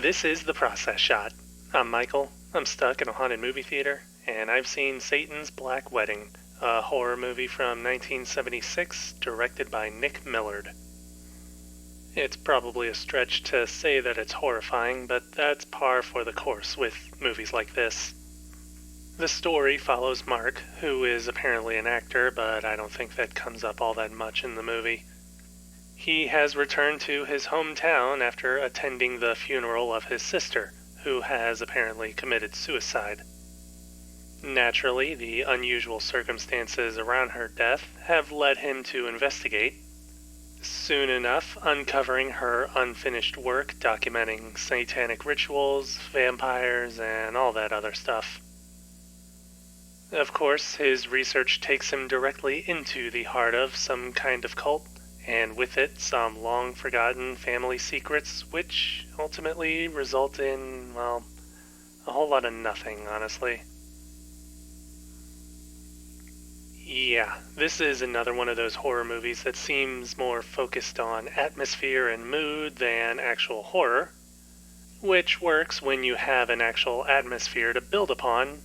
This is The Process Shot. I'm Michael. I'm stuck in a haunted movie theater, and I've seen Satan's Black Wedding, a horror movie from 1976 directed by Nick Millard. It's probably a stretch to say that it's horrifying, but that's par for the course with movies like this. The story follows Mark, who is apparently an actor, but I don't think that comes up all that much in the movie. He has returned to his hometown after attending the funeral of his sister, who has apparently committed suicide. Naturally, the unusual circumstances around her death have led him to investigate, soon enough uncovering her unfinished work documenting satanic rituals, vampires, and all that other stuff. Of course, his research takes him directly into the heart of some kind of cult, and with it some long-forgotten family secrets, which ultimately result in, well, a whole lot of nothing, honestly. Yeah, this is another one of those horror movies that seems more focused on atmosphere and mood than actual horror, which works when you have an actual atmosphere to build upon,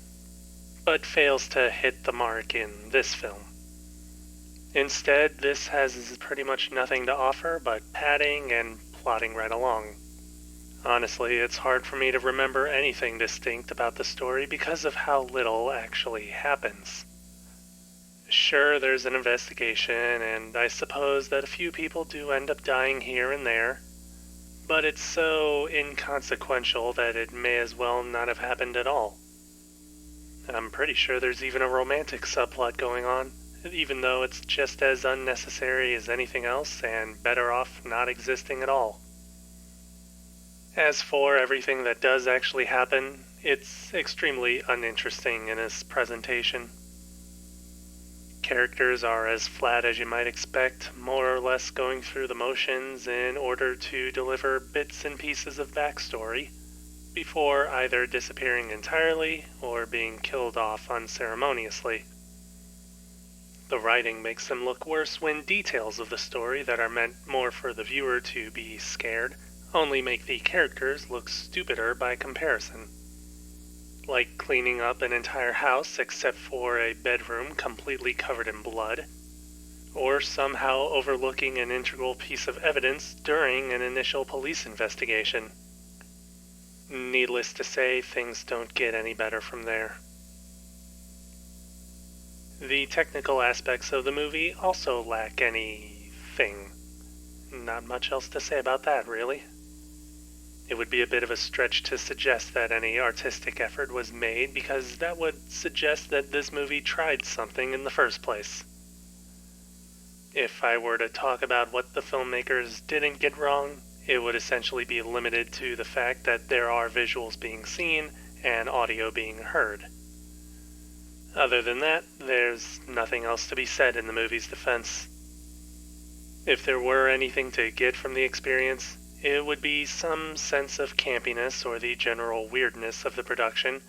but fails to hit the mark in this film. Instead, this has pretty much nothing to offer but padding and plodding right along. Honestly, it's hard for me to remember anything distinct about the story because of how little actually happens. Sure, there's an investigation, and I suppose that a few people do end up dying here and there, but it's so inconsequential that it may as well not have happened at all. I'm pretty sure there's even a romantic subplot going on, even though it's just as unnecessary as anything else and better off not existing at all. As for everything that does actually happen, it's extremely uninteresting in its presentation. Characters are as flat as you might expect, more or less going through the motions in order to deliver bits and pieces of backstory, before either disappearing entirely or being killed off unceremoniously. The writing makes them look worse when details of the story that are meant more for the viewer to be scared only make the characters look stupider by comparison. Like cleaning up an entire house except for a bedroom completely covered in blood, or somehow overlooking an integral piece of evidence during an initial police investigation. Needless to say, things don't get any better from there. The technical aspects of the movie also lack anything. Not much else to say about that, really. It would be a bit of a stretch to suggest that any artistic effort was made, because that would suggest that this movie tried something in the first place. If I were to talk about what the filmmakers didn't get wrong, it would essentially be limited to the fact that there are visuals being seen and audio being heard. Other than that, there's nothing else to be said in the movie's defense. If there were anything to get from the experience, it would be some sense of campiness or the general weirdness of the production,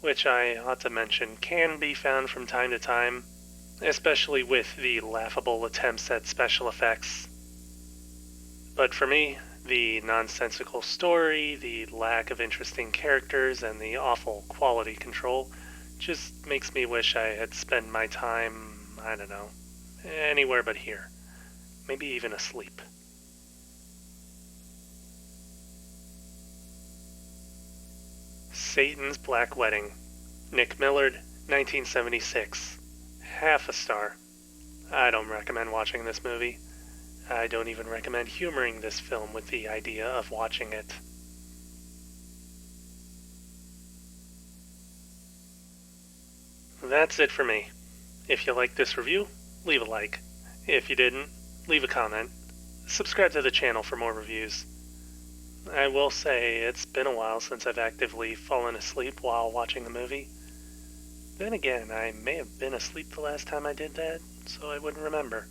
which I ought to mention can be found from time to time, especially with the laughable attempts at special effects. But for me, the nonsensical story, the lack of interesting characters, and the awful quality control just makes me wish I had spent my time, I don't know, anywhere but here. Maybe even asleep. Satan's Black Wedding. Nick Millard, 1976. Half a star. I don't recommend watching this movie. I don't even recommend humoring this film with the idea of watching it. That's it for me. If you liked this review, leave a like. If you didn't, leave a comment. Subscribe to the channel for more reviews. I will say it's been a while since I've actively fallen asleep while watching a movie. Then again, I may have been asleep the last time I did that, so I wouldn't remember.